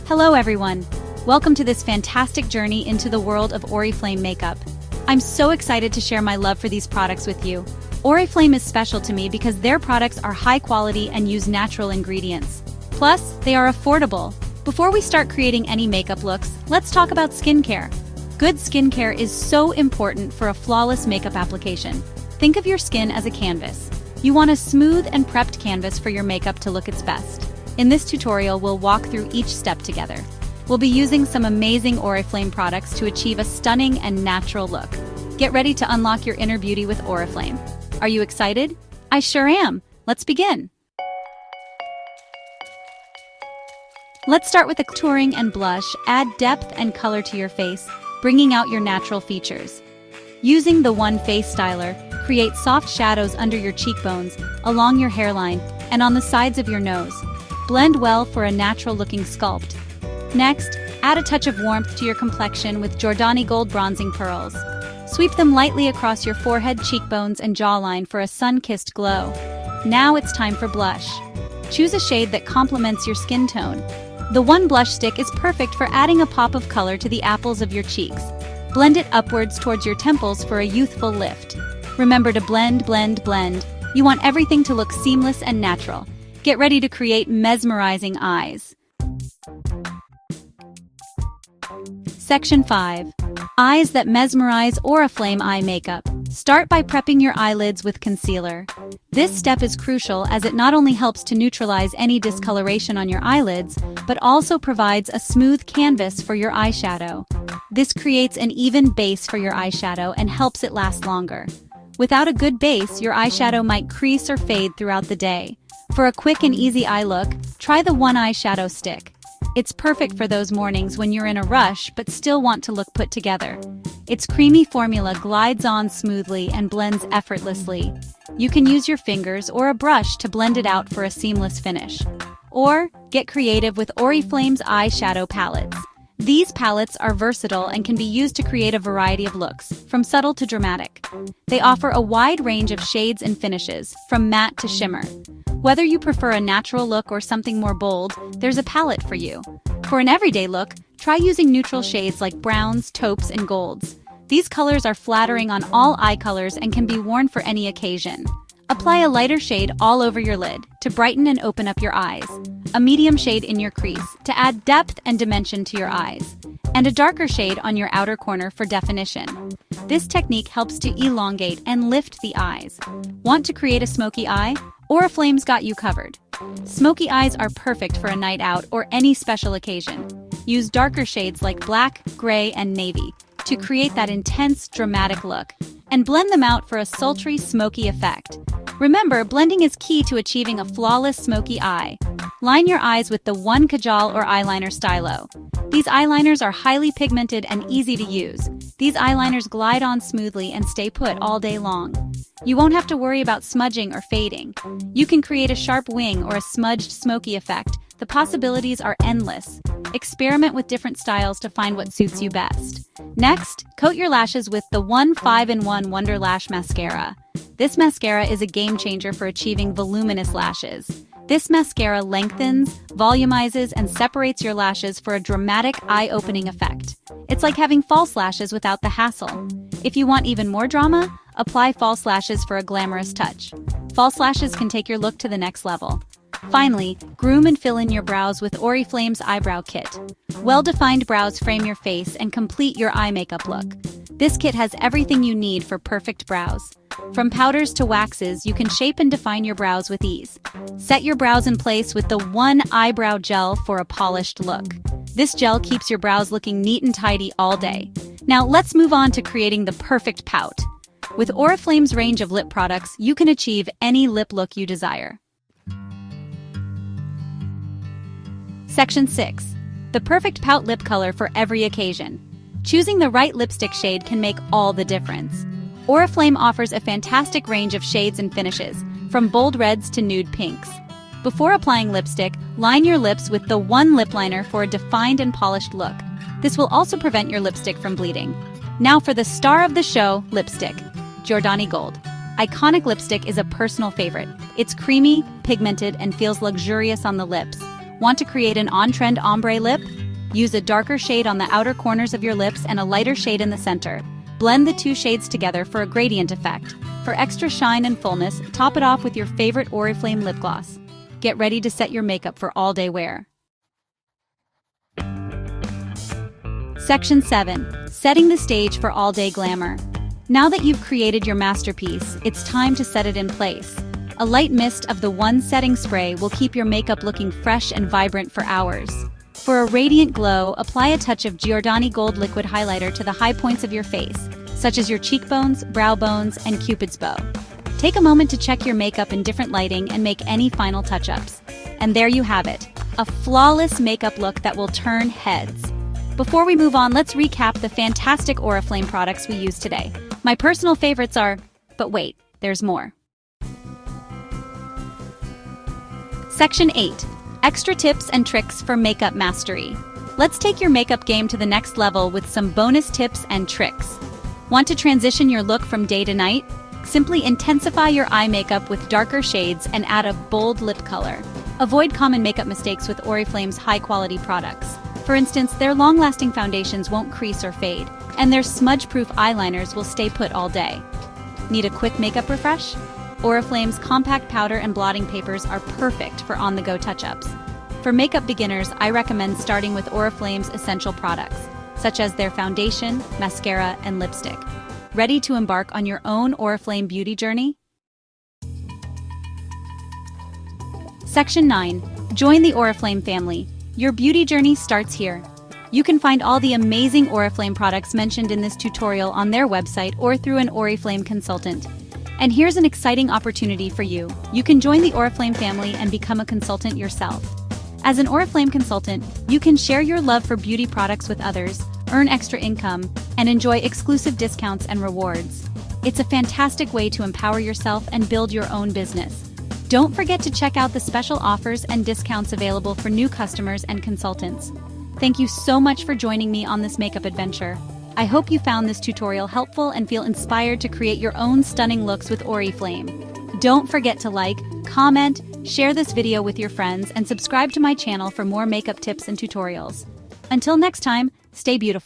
Hello everyone! Welcome to this fantastic journey into the world of Oriflame makeup. I'm so excited to share my love for these products with you. Oriflame is special to me because their products are high quality and use natural ingredients. Plus, they are affordable. Before we start creating any makeup looks, let's talk about skincare. Good skincare is so important for a flawless makeup application. Think of your skin as a canvas. You want a smooth and prepped canvas for your makeup to look its best. In this tutorial, we'll walk through each step together. We'll be using some amazing Oriflame products to achieve a stunning and natural look. Get ready to unlock your inner beauty with Oriflame. Are you excited? I sure am. Let's begin. Let's start with the contouring and blush. Add depth and color to your face, bringing out your natural features. Using the One Face Styler, create soft shadows under your cheekbones, along your hairline, and on the sides of your nose. Blend well for a natural-looking sculpt. Next, add a touch of warmth to your complexion with Jordani Gold Bronzing Pearls. Sweep them lightly across your forehead, cheekbones, and jawline for a sun-kissed glow. Now it's time for blush. Choose a shade that complements your skin tone. The One Blush Stick is perfect for adding a pop of color to the apples of your cheeks. Blend it upwards towards your temples for a youthful lift. Remember to blend, blend, blend. You want everything to look seamless and natural. Get ready to create mesmerizing eyes. Section 5. Eyes that mesmerize Oriflame eye makeup. Start by prepping your eyelids with concealer. This step is crucial as it not only helps to neutralize any discoloration on your eyelids, but also provides a smooth canvas for your eyeshadow. This creates an even base for your eyeshadow and helps it last longer. Without a good base, your eyeshadow might crease or fade throughout the day. For a quick and easy eye look, try the One Eyeshadow Stick. It's perfect for those mornings when you're in a rush but still want to look put together. Its creamy formula glides on smoothly and blends effortlessly. You can use your fingers or a brush to blend it out for a seamless finish. Or, get creative with Oriflame's eyeshadow palettes. These palettes are versatile and can be used to create a variety of looks, from subtle to dramatic. They offer a wide range of shades and finishes, from matte to shimmer. Whether you prefer a natural look or something more bold, there's a palette for you. For an everyday look, try using neutral shades like browns, taupes, and golds. These colors are flattering on all eye colors and can be worn for any occasion. Apply a lighter shade all over your lid to brighten and open up your eyes, a medium shade in your crease to add depth and dimension to your eyes, and a darker shade on your outer corner for definition. This technique helps to elongate and lift the eyes. Want to create a smoky eye? Oriflame's got you covered. Smoky eyes are perfect for a night out or any special occasion. Use darker shades like black, gray, and navy to create that intense, dramatic look, and blend them out for a sultry, smoky effect. Remember, blending is key to achieving a flawless smoky eye. Line your eyes with the One Kajal or eyeliner stylo. These eyeliners are highly pigmented and easy to use. These eyeliners glide on smoothly and stay put all day long. You won't have to worry about smudging or fading. You can create a sharp wing or a smudged, smoky effect. The possibilities are endless. Experiment with different styles to find what suits you best. Next, coat your lashes with the One 5-in-1 Wonder Lash Mascara. This mascara is a game changer for achieving voluminous lashes. This mascara lengthens, volumizes, and separates your lashes for a dramatic, eye-opening effect. It's like having false lashes without the hassle. If you want even more drama, apply false lashes for a glamorous touch. False lashes can take your look to the next level. Finally, groom and fill in your brows with Oriflame's Eyebrow Kit. Well-defined brows frame your face and complete your eye makeup look. This kit has everything you need for perfect brows. From powders to waxes, you can shape and define your brows with ease. Set your brows in place with the One Eyebrow Gel for a polished look. This gel keeps your brows looking neat and tidy all day. Now let's move on to creating the perfect pout. With Oriflame's range of lip products, you can achieve any lip look you desire. Section 6. The perfect pout lip color for every occasion. Choosing the right lipstick shade can make all the difference. Oriflame offers a fantastic range of shades and finishes, from bold reds to nude pinks. Before applying lipstick, line your lips with the One Lip Liner for a defined and polished look. This will also prevent your lipstick from bleeding. Now for the star of the show, lipstick. Jordani Gold. Iconic lipstick is a personal favorite. It's creamy, pigmented, and feels luxurious on the lips. Want to create an on-trend ombre lip? Use a darker shade on the outer corners of your lips and a lighter shade in the center. Blend the two shades together for a gradient effect. For extra shine and fullness, top it off with your favorite Oriflame lip gloss. Get ready to set your makeup for all-day wear. Section 7. Setting the stage for all-day glamour. Now that you've created your masterpiece, it's time to set it in place. A light mist of the One Setting Spray will keep your makeup looking fresh and vibrant for hours. For a radiant glow, apply a touch of Giordani Gold Liquid Highlighter to the high points of your face, such as your cheekbones, brow bones, and Cupid's bow. Take a moment to check your makeup in different lighting and make any final touch-ups. And there you have it, a flawless makeup look that will turn heads. Before we move on, let's recap the fantastic Oriflame products we used today. My personal favorites are... But wait, there's more. Section 8. Extra tips and tricks for makeup mastery. Let's take your makeup game to the next level with some bonus tips and tricks. Want to transition your look from day to night? Simply intensify your eye makeup with darker shades and add a bold lip color. Avoid common makeup mistakes with Oriflame's high-quality products. For instance, their long-lasting foundations won't crease or fade, and their smudge-proof eyeliners will stay put all day. Need a quick makeup refresh? Oriflame's compact powder and blotting papers are perfect for on-the-go touch-ups. For makeup beginners, I recommend starting with Oriflame's essential products, such as their foundation, mascara, and lipstick. Ready to embark on your own Oriflame beauty journey? Section 9. Join the Oriflame family. Your beauty journey starts here. You can find all the amazing Oriflame products mentioned in this tutorial on their website or through an Oriflame consultant. And here's an exciting opportunity for you. You can join the Oriflame family and become a consultant yourself. As an Oriflame consultant, you can share your love for beauty products with others, earn extra income, and enjoy exclusive discounts and rewards. It's a fantastic way to empower yourself and build your own business. Don't forget to check out the special offers and discounts available for new customers and consultants. Thank you so much for joining me on this makeup adventure. I hope you found this tutorial helpful and feel inspired to create your own stunning looks with Oriflame. Don't forget to like, comment, share this video with your friends, and subscribe to my channel for more makeup tips and tutorials. Until next time, stay beautiful.